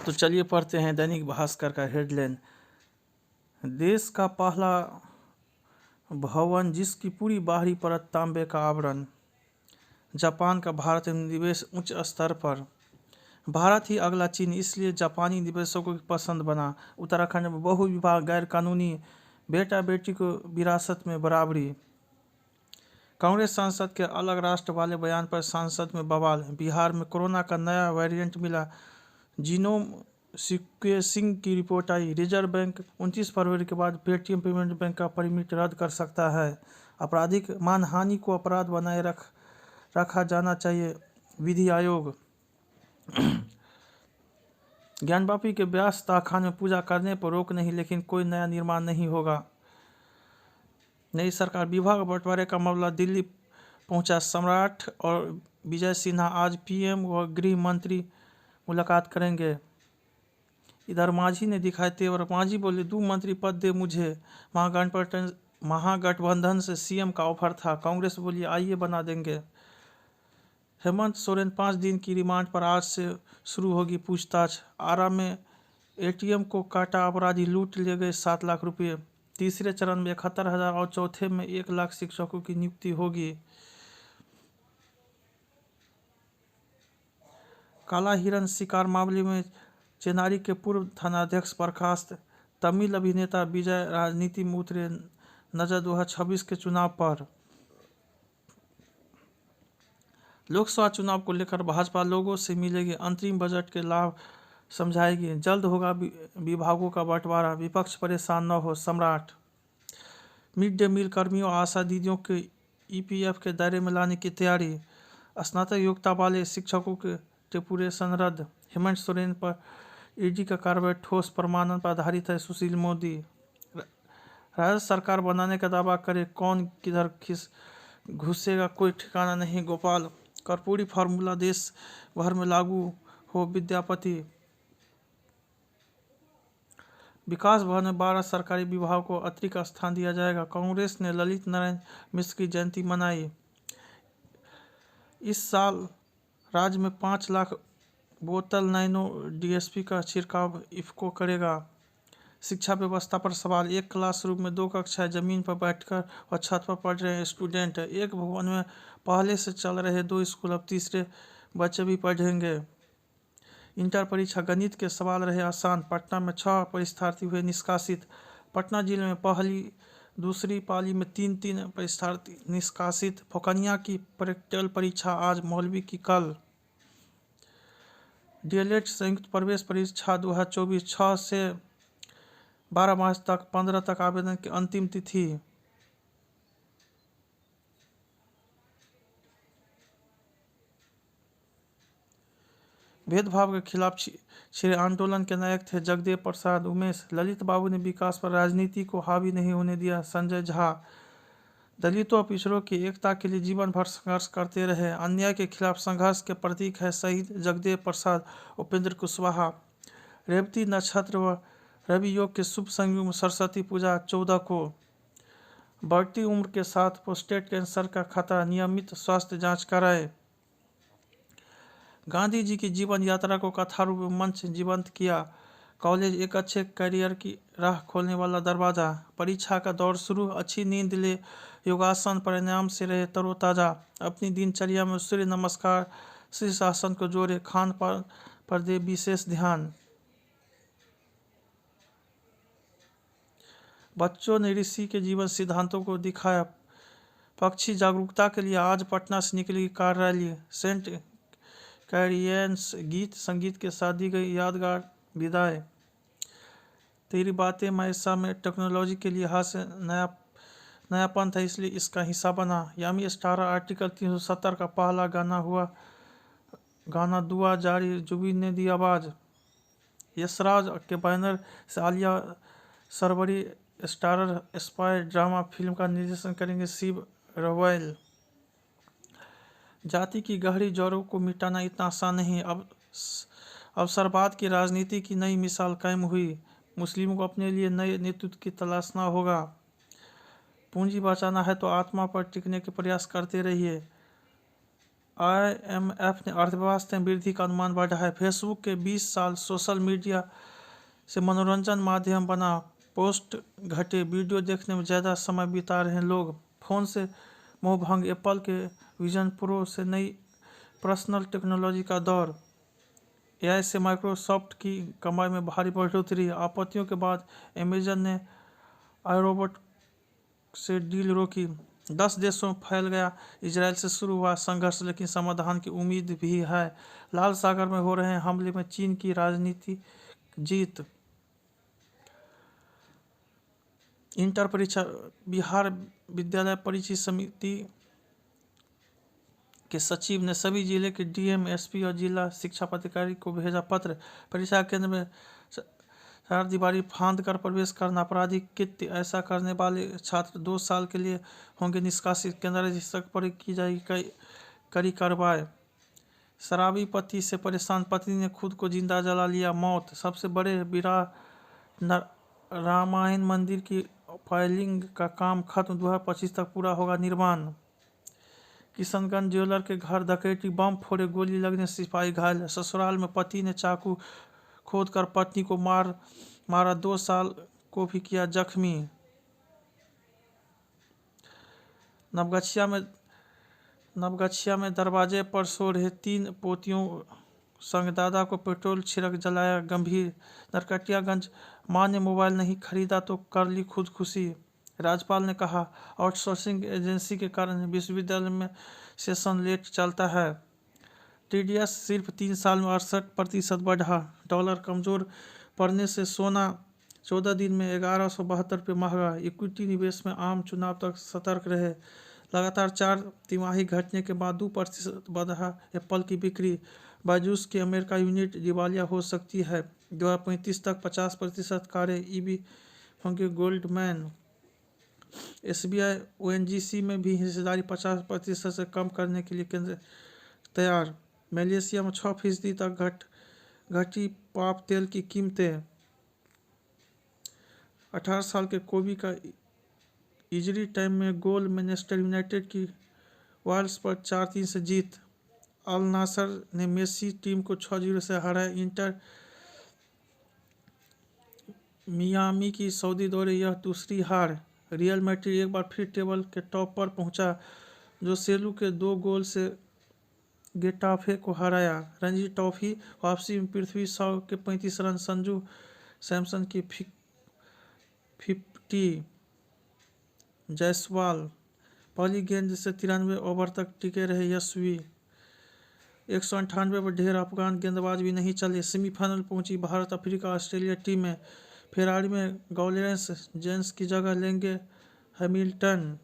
तो चलिए पढ़ते हैं दैनिक भास्कर का हेडलाइन। देश का पहला भवन जिसकी पूरी बाहरी परत तांबे का आवरण। जापान का भारत में निवेश उच्च स्तर पर। भारत ही अगला चीन, इसलिए जापानी निवेशकों की पसंद बना। उत्तराखंड में बहु विवाह गैर कानूनी, बेटा बेटी को विरासत में बराबरी। कांग्रेस सांसद के अलग राष्ट्र वाले बयान पर संसद में बवाल। बिहार में कोरोना का नया वेरिएंट मिला, जीनोम सीक्वेंसिंग की रिपोर्ट आई। रिजर्व बैंक 29 फरवरी के बाद पेटीएम पेमेंट बैंक का परमिट रद्द कर सकता है। आपराधिक मानहानि को अपराध बनाए रखा जाना चाहिए, विधि आयोग। ज्ञानवापी के व्यास ताखान में पूजा करने पर रोक नहीं, लेकिन कोई नया निर्माण नहीं होगा। नई सरकार विभाग बंटवारे का मामला दिल्ली पहुंचा। सम्राट और विजय सिन्हा आज पीएम व गृह मंत्री मुलाकात करेंगे। इधर मांझी ने दिखाए तेवर। मांझी बोले, 2 मंत्री पद दे मुझे। महागठबंधन से सीएम का ऑफर था। कांग्रेस बोली आइए बना देंगे। हेमंत सोरेन 5 दिन की रिमांड पर आज से शुरू होगी पूछताछ। आरा में एटीएम को काटा अपराधी, लूट ले गए 7 लाख रुपये। तीसरे चरण में 71,000 और चौथे में 1 लाख शिक्षकों की नियुक्ति होगी। काला हिरण शिकार मामले में चेनारी के पूर्व थानाध्यक्ष बर्खास्त। तमिल अभिनेता विजय राजनीति में उतरे, नजर 2026 के चुनाव पर। लोकसभा चुनाव को लेकर भाजपा लोगों से मिलेगी, अंतरिम बजट के लाभ समझाएगी। जल्द होगा विभागों का बंटवारा, विपक्ष परेशान न हो, सम्राट। मिड डे मील कर्मियों, आशा दीदियों के ईपीएफ के दायरे में लाने की तैयारी। स्नातक योग्यता वाले शिक्षकों के डेपुटेशन रद्द। हेमंत सोरेन पर ईडी का कार्रवाई ठोस प्रमाणन पर आधारित है, सुशील मोदी। राज्य सरकार बनाने का दावा करे, कौन किधर घुसेगा कोई ठिकाना नहीं, गोपाल। कर्पूरी फार्मूला देश भर में लागू हो, विद्यापति। विकास भवन में 12 सरकारी विभागों को अतिरिक्त स्थान दिया जाएगा। कांग्रेस ने ललित नारायण मिश्र की जयंती मनाई। इस साल राज्य में 5 लाख बोतल नैनो डीएसपी का छिड़काव इफ्को करेगा। शिक्षा व्यवस्था पर सवाल। एक क्लासरूम में 2 कक्षाएं, जमीन पर बैठकर और छत पर पढ़ रहे स्टूडेंट। एक भवन में पहले से चल रहे 2 स्कूल, अब तीसरे बच्चे भी पढ़ेंगे। इंटर परीक्षा गणित के सवाल रहे आसान। पटना में 6 परीक्षार्थी हुए निष्कासित। पटना जिले में पहली दूसरी पाली में 3 परीक्षार्थी निष्कासित। फोकनिया की प्रैक्टिकल परीक्षा आज, मौलवी की कल। डीएलएड संयुक्त प्रवेश परीक्षा 2024 6 से 12 मार्च तक, 15 तक आवेदन की अंतिम तिथि। भेदभाव के खिलाफ छिड़े आंदोलन के नायक थे जगदेव प्रसाद, उमेश। ललित बाबू ने विकास पर राजनीति को हावी नहीं होने दिया, संजय झा। दलितों और पिछड़ों की एकता के लिए जीवन भर संघर्ष करते रहे, अन्याय के खिलाफ संघर्ष के प्रतीक है शहीद जगदेव प्रसाद। उपेंद्र कुशवाहा। रेवती नक्षत्र व रवि योग के शुभ संयोग में सरस्वती पूजा 14 को। बढ़ती उम्र के साथ प्रोस्टेट कैंसर का खतरा, नियमित स्वास्थ्य जांच कराएं। गांधी जी की जीवन यात्रा को कथारूप में मंच जीवंत किया। कॉलेज एक अच्छे करियर की राह खोलने वाला दरवाजा। परीक्षा का दौर शुरू, अच्छी नींद ले, योगासन, परिणाम से रहे तरोताजा। अपनी दिनचर्या में सूर्य नमस्कार, शीर्षासन को जोड़े, खान पान पर दे विशेष ध्यान। बच्चों ने ऋषि के जीवन सिद्धांतों को दिखाया। पक्षी जागरूकता के लिए आज पटना से निकली कार रैली। सेंट कैरियंस गीत संगीत के साथ दी गई यादगार विदाई। तेरी बातें मायसा में टेक्नोलॉजी के लिहाज से नयापन था, इसलिए इसका हिस्सा बना। यामी स्टार आर्टिकल 370 का पहला गाना हुआ। गाना दुआ जारी, जुबिन ने दी आवाज़। यशराज के बैनर से Alia Sarwari starrer spy drama film का निर्देशन करेंगे शिव रॉयल। जाति की गहरी जड़ों को मिटाना इतना आसान नहीं। अब अवसरवाद की राजनीति की नई मिसाल कायम हुई। मुस्लिमों को अपने लिए नए नेतृत्व की तलाशना होगा। पूंजी बचाना है तो आत्मा पर टिकने के प्रयास करते रहिए। IMF ने अर्थव्यवस्था में वृद्धि का अनुमान बढ़ाया है। फेसबुक के 20 साल सोशल मीडिया से मनोरंजन माध्यम बना, पोस्ट घटे, वीडियो देखने में ज़्यादा समय बिता रहे हैं लोग, फ़ोन से मोह भंग, एप्पल के विजन प्रो से नई पर्सनल टेक्नोलॉजी का दौर, AI से माइक्रोसॉफ्ट की कमाई में भारी बढ़ोतरी, आपत्तियों के बाद अमेजन ने iRobot से डील रोकी, 10 देशों में फैल गया, इजराइल से शुरू हुआ संघर्ष लेकिन समाधान की उम्मीद भी है, लाल सागर में हो रहे हैं हमले में चीन की राजनीति जीत, इंटर परीक्षा, बिहार विद्यालय परीक्षा समिति के सचिव ने सभी जिले के DM, SP और जिला शिक्षा पदाधिकारी को भेजा पत्र, परीक्षा केंद्र में चारदीवारी फांद कर प्रवेश करना आपराधिक कृत्य, ऐसा करने वाले छात्र 2 साल के लिए होंगे निष्कासित, केंद्र शिक्षक पर की जाएगी कड़ी कार्रवाई। शराबी पति से परेशान पत्नी ने खुद को जिंदा जला लिया, मौत। सबसे बड़े विराट रामायण मंदिर की फाइलिंग का काम खत्म, 2025 तक पूरा होगा निर्माण। किशनगंज ज्वेलर के घर डकैती, बम फोड़े, गोली लगने से सिपाही घायल, ससुराल में पति ने चाकू खोदकर पत्नी को मारा, 2 साल को भी किया जख्मी। नवगछिया में दरवाजे पर सो रहे 3 पोतियों संग दादा को पेट्रोल छिड़क जलाया, गंभीर। नरकटियागंज, मां ने मोबाइल नहीं खरीदा तो कर ली खुदकुशी, राज्यपाल ने कहा। आउटसोर्सिंग एजेंसी के कारण विश्वविद्यालय में सेशन लेट चलता है। TDS सिर्फ 3 साल में 68% बढ़ा, डॉलर कमजोर पड़ने से सोना 14 दिन में 1172 रुपये महंगा, इक्विटी निवेश में आम चुनाव तक सतर्क रहे, लगातार 4 तिमाही घटने के बाद 2% बढ़ा एप्पल की बिक्री, बायजूस की अमेरिका यूनिट दिवालिया हो सकती है, 2035 तक 50% कारें EV होंगे, गोल्डमैन। SBI ONGC में भी हिस्सेदारी 50% से कम करने के लिए केंद्र तैयार। मलेशिया में 6% तक घटी पाम तेल की कीमतें। 18 साल के कोबी का इंजरी टाइम में गोल, मैनचेस्टर यूनाइटेड की वाल्स पर 4-3 से जीत। अल नासर ने मेसी टीम को 6-0 से हराया, इंटर मियामी की सऊदी दौरे यह दूसरी हार। रियल मैड्रिड एक बार फिर टेबल के टॉप पर पहुंचा, जो सेलू के 2 गोल से गेटाफे को हराया। रणजी ट्रॉफी वापसी में पृथ्वी शॉ के 35 रन, संजू सैमसन की 50, जायसवाल पहली गेंद से 93 ओवर तक टिके रहे यशस्वी, 198 पर ढेर अफगान गेंदबाज भी नहीं चले। सेमीफाइनल पहुंची भारत, अफ्रीका, ऑस्ट्रेलिया टीमें। फेरारी में गॉर्लेंस जेंस की जगह लेंगे हैमिल्टन।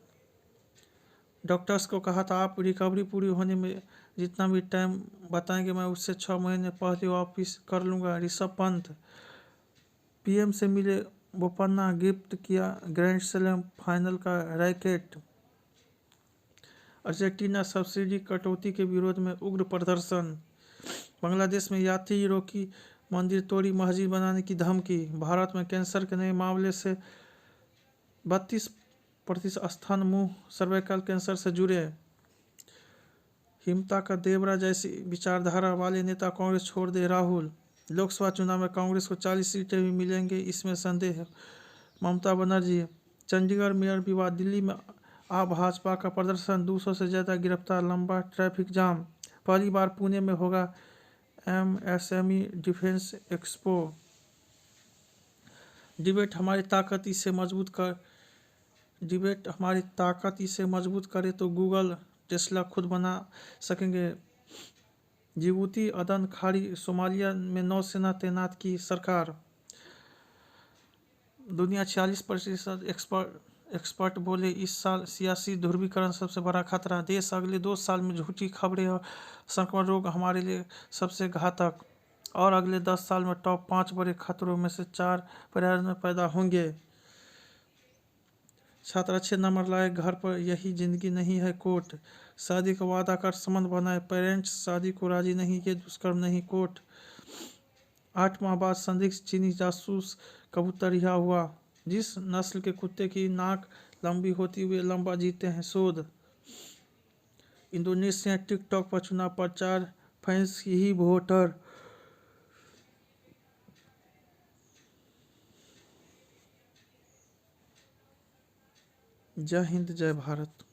डॉक्टर्स को कहा था आप रिकवरी पूरी होने में जितना भी टाइम बताएंगे मैं उससे 6 महीने पहले वापस कर लूँगा। ऋषभ पंत PM से मिले बोपन्ना, गिफ्ट किया ग्रैंड स्लैम फाइनल का रैकेट। अर्जेंटीना सब्सिडी कटौती के विरोध में उग्र प्रदर्शन। बांग्लादेश में यात्री रोकी, मंदिर तोड़ी, मस्जिद बनाने की धमकी। भारत में कैंसर के नए मामले से 32% स्तन, मुंह, सर्वाइकल कैंसर से जुड़े। हिमता का देवरा जैसी विचारधारा वाले नेता कांग्रेस छोड़ दे, राहुल। लोकसभा चुनाव में कांग्रेस को 40 सीटें भी मिलेंगे, इसमें संदेह है, ममता बनर्जी। चंडीगढ़ मेयर विवाद, दिल्ली में भाजपा का प्रदर्शन, 200 से ज़्यादा गिरफ्तार, लंबा ट्रैफिक जाम। पहली बार पुणे में होगा MSME डिफेंस एक्सपो। डिबेट हमारी ताकत इसे मजबूत करे तो गूगल, टेस्ला खुद बना सकेंगे। जिबूती, अदन, खाड़ी, सोमालिया में नौसेना तैनात की सरकार। दुनिया 46% एक्सपर्ट बोले इस साल सियासी ध्रुवीकरण सबसे बड़ा खतरा। देश अगले 2 साल में झूठी खबरें और संक्रमण रोग हमारे लिए सबसे घातक, और अगले 10 साल में टॉप 5 बड़े खतरों में से 4 पर्यावरण में पैदा होंगे। छात्र अच्छे नंबर लाए, घर पर यही जिंदगी नहीं है, कोर्ट। शादी का वादा कर संबंध बनाए, पेरेंट्स शादी को राजी नहीं, ये दुष्कर्म नहीं, कोर्ट। 8 माह बाद संदिग्ध चीनी जासूस कबूतर रिहा हुआ। जिस नस्ल के कुत्ते की नाक लंबी होती वे लंबा जीते हैं, शोध। इंडोनेशिया टिकटॉक पर चुनाव प्रचार, फंस ही वोटर। जय हिंद, जय भारत।